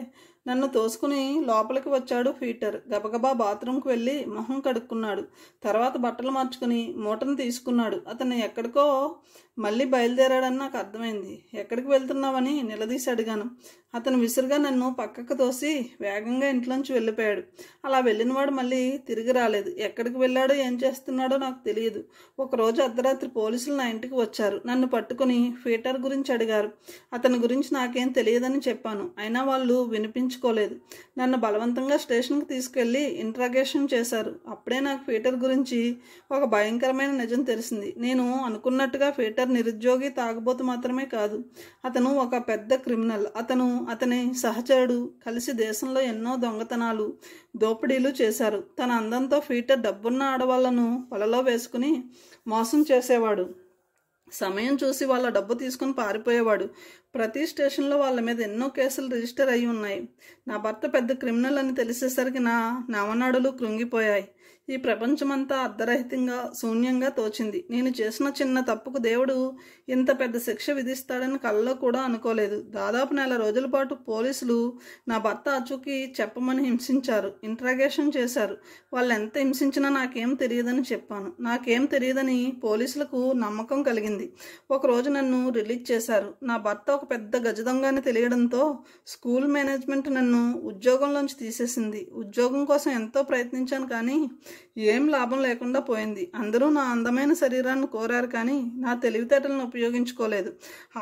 నన్ను తోసుకుని లోపలికి వచ్చాడు పీటర్. గబగబా బాత్రూంకి వెళ్ళి మొహం కడుక్కున్నాడు. తర్వాత బట్టలు మార్చుకుని మూటను తీసుకున్నాడు. అతను ఎక్కడికో మళ్ళీ బయలుదేరాడని నాకు అర్థమైంది. ఎక్కడికి వెళ్తున్నావని నిలదీసి అడిగాను. అతను విసురుగా నన్ను పక్కకు తోసి వేగంగా ఇంట్లోంచి వెళ్ళిపోయాడు. అలా వెళ్ళినవాడు మళ్ళీ తిరిగి రాలేదు. ఎక్కడికి వెళ్ళాడో ఏం చేస్తున్నాడో నాకు తెలియదు. ఒకరోజు అర్ధరాత్రి పోలీసులు నా ఇంటికి వచ్చారు. నన్ను పట్టుకుని పీటర్ గురించి అడిగారు. అతని గురించి నాకేం తెలియదని చెప్పాను. అయినా వాళ్ళు వినిపించుకోలేదు. నన్ను బలవంతంగా స్టేషన్కి తీసుకెళ్లి ఇంట్రాగేషన్ చేశారు. అప్పుడే నాకు పీటర్ గురించి ఒక భయంకరమైన నిజం తెలిసింది. నేను అనుకున్నట్టుగా పీటర్ నిరుద్యోగి, తాగుబోతు మాత్రమే కాదు. అతను ఒక పెద్ద క్రిమినల్. అతని సహచరుడు కలిసి దేశంలో ఎన్నో దొంగతనాలు, దోపిడీలు చేశారు. తన అందంతో పీటర్ డబ్బున్న ఆడవాళ్లను వలలో వేసుకుని మోసం చేసేవాడు. సమయం చూసి వాళ్ళ డబ్బు తీసుకుని పారిపోయేవాడు. ప్రతి స్టేషన్లో వాళ్ళ మీద ఎన్నో కేసులు రిజిస్టర్ అయి ఉన్నాయి. నా భర్త పెద్ద క్రిమినల్ అని తెలిసేసరికి నా నవనాడులు కృంగిపోయాయి. ఈ ప్రపంచమంతా అర్ధరహితంగా, శూన్యంగా తోచింది. నేను చేసిన చిన్న తప్పుకు దేవుడు ఇంత పెద్ద శిక్ష విధిస్తాడని కలలో కూడా అనుకోలేదు. దాదాపు 1 రోజుల పాటు పోలీసులు నా భర్త ఆచూకీ చెప్పమని హింసించారు. ఇంట్రాగేషన్ చేశారు. వాళ్ళు ఎంత హింసించినా నాకేం తెలియదని చెప్పాను. నాకేం తెలియదని పోలీసులకు నమ్మకం కలిగింది. ఒకరోజు నన్ను రిలీజ్ చేశారు. నా భర్త ఒక పెద్ద గజదొంగ అని తెలియడంతో స్కూల్ మేనేజ్మెంట్ నన్ను ఉద్యోగంలోంచి తీసేసింది. ఉద్యోగం కోసం ఎంతో ప్రయత్నించాను, కానీ ఏం లాభం లేకుండా పోయింది. అందరూ నా అందమైన శరీరాన్ని కోరారు, కానీ నా తెలివితేటలను ఉపయోగించుకోలేదు.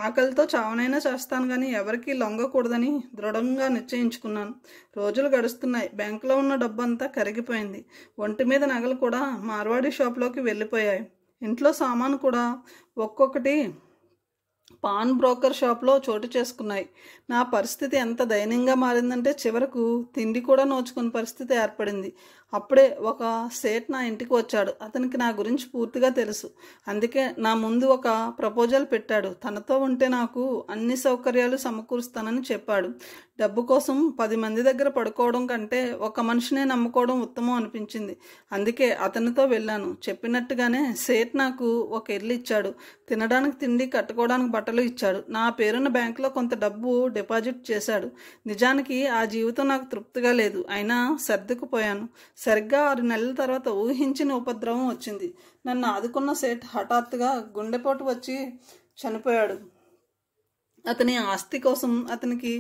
ఆకలితో చావనైనా చేస్తాను, కానీ ఎవరికీ లొంగకూడదని దృఢంగా నిశ్చయించుకున్నాను. రోజులు గడుస్తున్నాయి. బ్యాంకులో ఉన్న డబ్బంతా కరిగిపోయింది. ఒంటి మీద నగలు కూడా మార్వాడి షాప్లోకి వెళ్ళిపోయాయి. ఇంట్లో సామాను కూడా ఒక్కొక్కటి పాన్ బ్రోకర్ షాప్లో చోటు చేసుకున్నాయి. నా పరిస్థితి ఎంత దయనీయంగా మారిందంటే చివరకు తిండి కూడా నోచుకునే పరిస్థితి ఏర్పడింది. అప్పుడే ఒక సేట్ నా ఇంటికి వచ్చాడు. అతనికి నా గురించి పూర్తిగా తెలుసు. అందుకే నా ముందు ఒక ప్రపోజల్ పెట్టాడు. తనతో ఉంటే నాకు అన్ని సౌకర్యాలు సమకూరుస్తానని చెప్పాడు. డబ్బు కోసం 10 మంది దగ్గర పడుకోవడం కంటే ఒక మనిషినే నమ్ముకోవడం ఉత్తమం అనిపించింది. అందుకే అతనితో వెళ్ళాను. చెప్పినట్టుగానే సేట్ నాకు ఒక ఇల్లు ఇచ్చాడు. తినడానికి తిండి, కట్టుకోవడానికి బట్టలు ఇచ్చాడు. నా పేరున్న బ్యాంకులో కొంత డబ్బు డిపాజిట్ చేశాడు. నిజానికి ఆ జీవితం నాకు తృప్తిగా లేదు. అయినా సర్దుకుపోయాను. సరిగ్గా 6 నెలల తర్వాత ఊహించిన ఉపద్రవం వచ్చింది. నన్ను ఆదుకున్న సేట్ హఠాత్తుగా గుండెపోటు వచ్చి చనిపోయాడు. అతని ఆస్తి కోసం అతనికి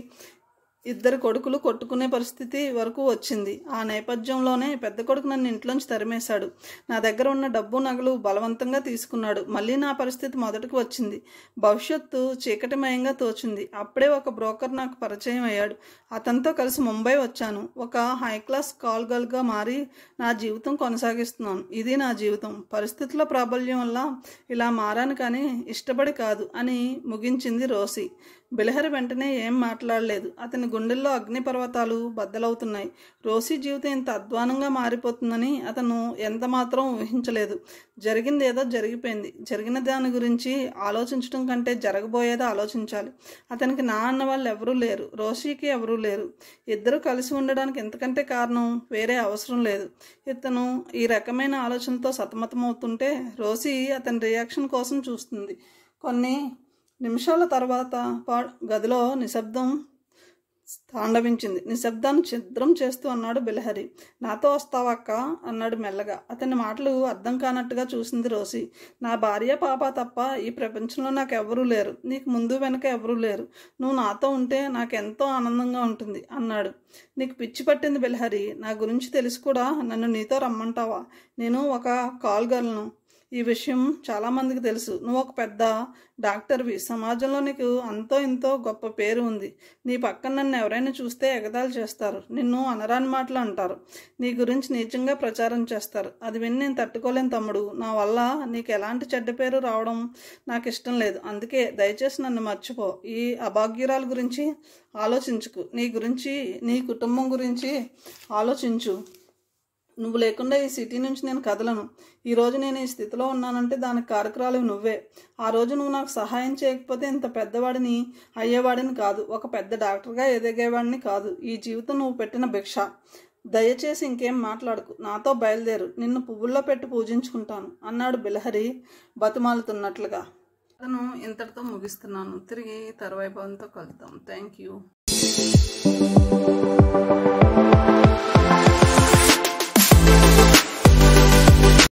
2 కొడుకులు కొట్టుకునే పరిస్థితి వరకు వచ్చింది. ఆ నేపథ్యంలోనే పెద్ద కొడుకు నన్ను ఇంట్లోంచి తరిమేశాడు. నా దగ్గర ఉన్న డబ్బు, నగలు బలవంతంగా తీసుకున్నాడు. మళ్ళీ నా పరిస్థితి మొదటికి వచ్చింది. భవిష్యత్తు చీకటిమయంగా తోచింది. అప్పుడే ఒక బ్రోకర్ నాకు పరిచయం అయ్యాడు. అతనితో కలిసి ముంబై వచ్చాను. ఒక హై క్లాస్ కాల్ గర్ల్గా మారి నా జీవితం కొనసాగిస్తున్నాను. ఇది నా జీవితం. పరిస్థితుల ప్రాబల్యం వల్ల ఇలా మారాను, కానీ ఇష్టపడి కాదు అని ముగించింది రోసి. బిలహరి వెంటనే ఏం మాట్లాడలేదు. అతని గుండెల్లో అగ్నిపర్వతాలు బద్దలవుతున్నాయి. రోసి జీవితం ఇంత అధ్వానంగా మారిపోతుందని అతను ఎంత మాత్రం ఊహించలేదు. జరిగింది ఏదో జరిగిపోయింది. జరిగిన దాని గురించి ఆలోచించడం కంటే జరగబోయేదో ఆలోచించాలి. అతనికి నా అన్న వాళ్ళు ఎవరూ లేరు. రోషికి ఎవరూ లేరు. ఇద్దరు కలిసి ఉండడానికి ఎంతకంటే కారణం వేరే అవసరం లేదు. ఇతను ఈ రకమైన ఆలోచనతో సతమతమవుతుంటే రోసి అతని రియాక్షన్ కోసం చూస్తుంది. కొన్ని నిమిషాల తర్వాత గదిలో నిశ్శబ్దం తాండవించింది. నిశ్శబ్దాన్ని ఛిద్రం చేస్తూ అన్నాడు బిలహరి. నాతో వస్తావక్క అన్నాడు మెల్లగా. అతని మాటలు అర్థం కానట్టుగా చూసింది రోసి. నా భార్య, పాప తప్ప ఈ ప్రపంచంలో నాకు ఎవరూ లేరు. నీకు ముందు వెనక ఎవరూ లేరు. నువ్వు నాతో ఉంటే నాకెంతో ఆనందంగా ఉంటుంది అన్నాడు. నీకు పిచ్చి పట్టింది బిలహరి. నా గురించి తెలిసి కూడా నన్ను నీతో రమ్మంటావా? నేను ఒక కాల్ గర్ల్ను. ఈ విషయం చాలామందికి తెలుసు. నువ్వు ఒక పెద్ద డాక్టర్వి. సమాజంలో నీకు అంతో ఇంతో గొప్ప పేరు ఉంది. నీ పక్కన నన్ను ఎవరైనా చూస్తే ఎగతాళి చేస్తారు, నిన్ను అనరాని మాటలు అంటారు, నీ గురించి నీచంగా ప్రచారం చేస్తారు. అది విని నేను తట్టుకోలేను తమ్ముడు. నా వల్ల నీకు ఎలాంటి చెడ్డ పేరు రావడం నాకు ఇష్టం లేదు. అందుకే దయచేసి నన్ను మర్చిపో. ఈ అభాగ్యురాల గురించి ఆలోచించుకు. నీ గురించి, నీ కుటుంబం గురించి ఆలోచించు. నువ్వు లేకుండా ఈ సిటీ నుంచి నేను కదలను. ఈరోజు నేను ఈ స్థితిలో ఉన్నానంటే దానికి కారకురాలు నువ్వే. ఆ రోజు నువ్వు నాకు సహాయం చేయకపోతే ఇంత పెద్దవాడిని అయ్యేవాడిని కాదు, ఒక పెద్ద డాక్టర్గా ఎదిగేవాడిని కాదు. ఈ జీవితం నువ్వు పెట్టిన భిక్ష. దయచేసి ఇంకేం మాట్లాడకు, నాతో బయలుదేరు. నిన్ను పువ్వుల్లో పెట్టి పూజించుకుంటాను అన్నాడు బిలహరి బతిమాలుతున్నట్లుగా. అతను ఇంతటితో ముగిస్తున్నాను. తిరిగి తరువాయి భాగంతో కలుద్దాం. Thank you.